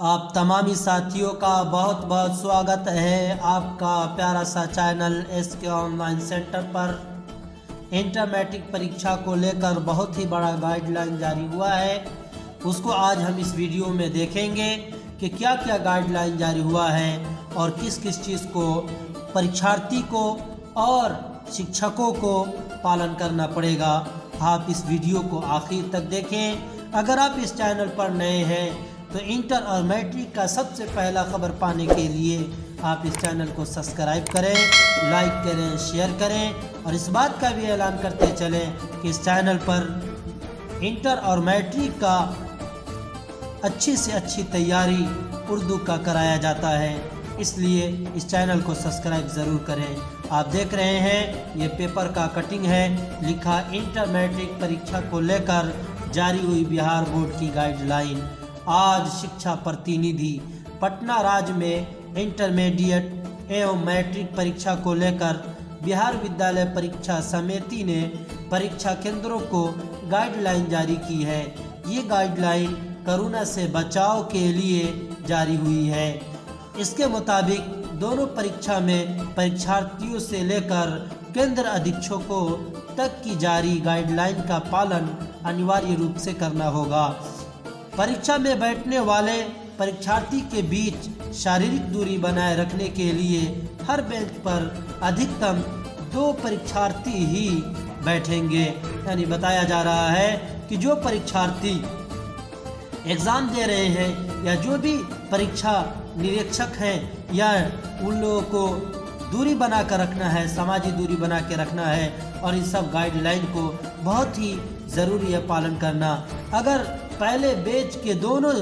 आप तमामी साथियों का बहुत बहुत स्वागत है आपका प्यारा सा चैनल SK ऑनलाइन सेंटर पर। इंटर मैट्रिक परीक्षा को लेकर बहुत ही बड़ा गाइडलाइन जारी हुआ है, उसको आज हम इस वीडियो में देखेंगे कि क्या क्या गाइडलाइन जारी हुआ है और किस किस चीज़ को परीक्षार्थी को और शिक्षकों को पालन करना पड़ेगा। आप इस वीडियो को आखिर तक देखें। अगर आप इस चैनल पर नए हैं तो इंटर और मैट्रिक का सबसे पहला खबर पाने के लिए आप इस चैनल को सब्सक्राइब करें, लाइक करें, शेयर करें और इस बात का भी ऐलान करते चलें कि इस चैनल पर इंटर और मैट्रिक का अच्छी से अच्छी तैयारी उर्दू का कराया जाता है, इसलिए इस चैनल को सब्सक्राइब ज़रूर करें। आप देख रहे हैं ये पेपर का कटिंग है, लिखा इंटर मैट्रिक परीक्षा को लेकर जारी हुई बिहार बोर्ड की गाइडलाइन। आज शिक्षा प्रतिनिधि पटना राज्य में इंटरमीडिएट एवं मैट्रिक परीक्षा को लेकर बिहार विद्यालय परीक्षा समिति ने परीक्षा केंद्रों को गाइडलाइन जारी की है। ये गाइडलाइन कोरोना से बचाव के लिए जारी हुई है। इसके मुताबिक दोनों परीक्षा में परीक्षार्थियों से लेकर केंद्र अधीक्षकों तक की जारी गाइडलाइन का पालन अनिवार्य रूप से करना होगा। परीक्षा में बैठने वाले परीक्षार्थी के बीच शारीरिक दूरी बनाए रखने के लिए हर बेंच पर अधिकतम 2 परीक्षार्थी ही बैठेंगे। यानी बताया जा रहा है कि जो परीक्षार्थी एग्ज़ाम दे रहे हैं या जो भी परीक्षा निरीक्षक हैं या उन लोगों को दूरी बना कर रखना है, सामाजिक दूरी बना के रखना है और इन सब गाइडलाइन को बहुत ही ज़रूरी है पालन करना। अगर पहले बेंच के दोनों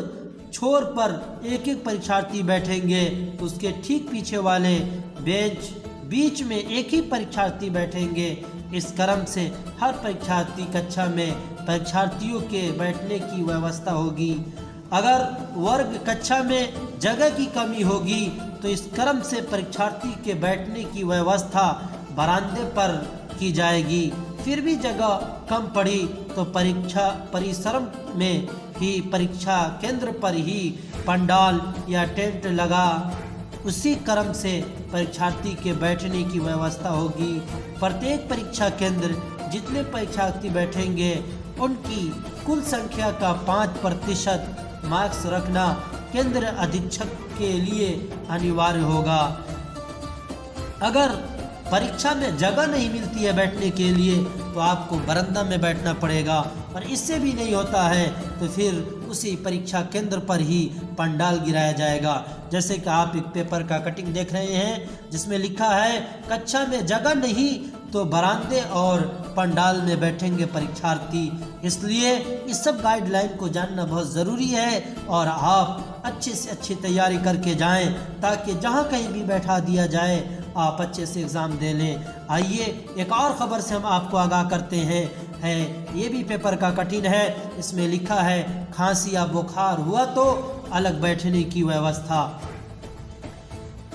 छोर पर एक एक परीक्षार्थी बैठेंगे तो उसके ठीक पीछे वाले बेंच बीच में एक ही परीक्षार्थी बैठेंगे। इस क्रम से हर परीक्षार्थी कक्षा में परीक्षार्थियों के बैठने की व्यवस्था होगी। अगर वर्ग कक्षा में जगह की कमी होगी तो इस क्रम से परीक्षार्थी के बैठने की व्यवस्था बरामदे पर की जाएगी। फिर भी जगह कम पड़ी तो परीक्षा परिसर में ही परीक्षा केंद्र पर ही पंडाल या टेंट लगा उसी क्रम से परीक्षार्थी के बैठने की व्यवस्था होगी। प्रत्येक परीक्षा केंद्र जितने परीक्षार्थी बैठेंगे उनकी कुल संख्या का 5% मार्क्स रखना केंद्र अधीक्षक के लिए अनिवार्य होगा। अगर परीक्षा में जगह नहीं मिलती है बैठने के लिए तो आपको बरामदा में बैठना पड़ेगा और इससे भी नहीं होता है तो फिर उसी परीक्षा केंद्र पर ही पंडाल गिराया जाएगा। जैसे कि आप एक पेपर का कटिंग देख रहे हैं जिसमें लिखा है कक्षा में जगह नहीं तो बरामदे और पंडाल में बैठेंगे परीक्षार्थी। इसलिए इस सब गाइडलाइन को जानना बहुत ज़रूरी है और आप अच्छे से अच्छी तैयारी करके जाएं ताकि जहां कहीं भी बैठा दिया जाए आप अच्छे से एग्ज़ाम दे लें। आइए एक और ख़बर से हम आपको आगाह करते हैं ये भी पेपर का कठिन है। इसमें लिखा है खांसी या बुखार हुआ तो अलग बैठने की व्यवस्था।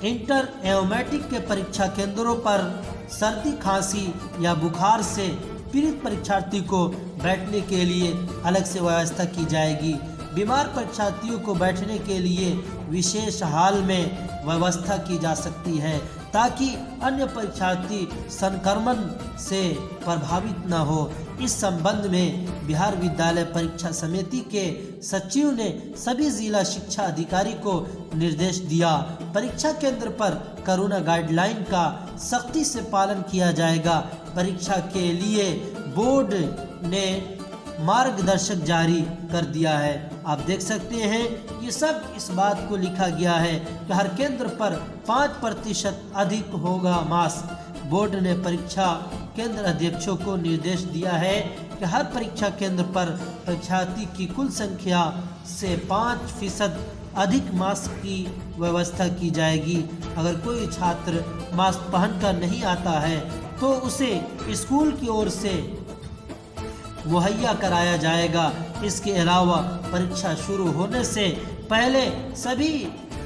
इंटर एवं मैट्रिक के परीक्षा केंद्रों पर सर्दी खांसी या बुखार से पीड़ित परीक्षार्थी को बैठने के लिए अलग से व्यवस्था की जाएगी। बीमार परीक्षार्थियों को बैठने के लिए विशेष हॉल में व्यवस्था की जा सकती है ताकि अन्य परीक्षार्थी संक्रमण से प्रभावित न हो। इस संबंध में बिहार विद्यालय परीक्षा समिति के सचिव ने सभी जिला शिक्षा अधिकारी को निर्देश दिया। परीक्षा केंद्र पर कोरोना गाइडलाइन का सख्ती से पालन किया जाएगा। परीक्षा के लिए बोर्ड ने मार्गदर्शक जारी कर दिया है। आप देख सकते हैं ये सब इस बात को लिखा गया है कि हर केंद्र पर 5% अधिक होगा मास्क। बोर्ड ने परीक्षा केंद्र अध्यक्षों को निर्देश दिया है कि हर परीक्षा केंद्र पर परीक्षार्थी की कुल संख्या से 5% अधिक मास्क की व्यवस्था की जाएगी। अगर कोई छात्र मास्क पहनकर नहीं आता है तो उसे स्कूल की ओर से मुहैया कराया जाएगा। इसके अलावा परीक्षा शुरू होने से पहले सभी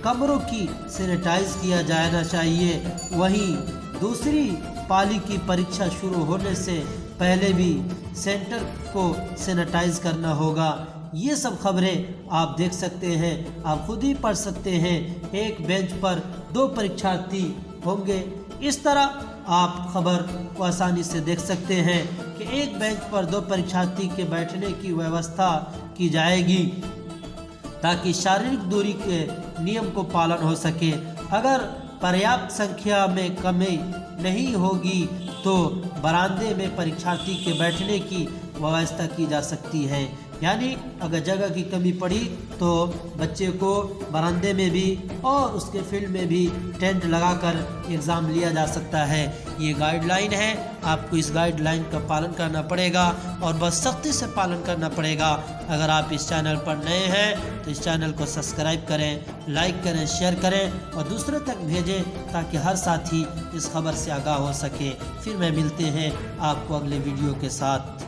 कमरों की सैनिटाइज किया जाना चाहिए। वहीं दूसरी पाली की परीक्षा शुरू होने से पहले भी सेंटर को सैनिटाइज करना होगा। ये सब खबरें आप देख सकते हैं, आप खुद ही पढ़ सकते हैं। एक बेंच पर 2 परीक्षार्थी होंगे, इस तरह आप खबर को आसानी से देख सकते हैं कि एक बेंच पर 2 परीक्षार्थी के बैठने की व्यवस्था की जाएगी ताकि शारीरिक दूरी के नियम को पालन हो सके। अगर पर्याप्त संख्या में कमी नहीं होगी तो बरामदे में परीक्षार्थी के बैठने की व्यवस्था की जा सकती है। यानी अगर जगह की कमी पड़ी तो बच्चे को बरामदे में भी और उसके फील्ड में भी टेंट लगाकर एग्ज़ाम लिया जा सकता है। ये गाइडलाइन है, आपको इस गाइडलाइन का पालन करना पड़ेगा और बस सख्ती से पालन करना पड़ेगा। अगर आप इस चैनल पर नए हैं तो इस चैनल को सब्सक्राइब करें, लाइक करें, शेयर करें और दूसरे तक भेजें ताकि हर साथी इस खबर से आगाह हो सके। फिर मैं मिलते हैं आपको अगले वीडियो के साथ।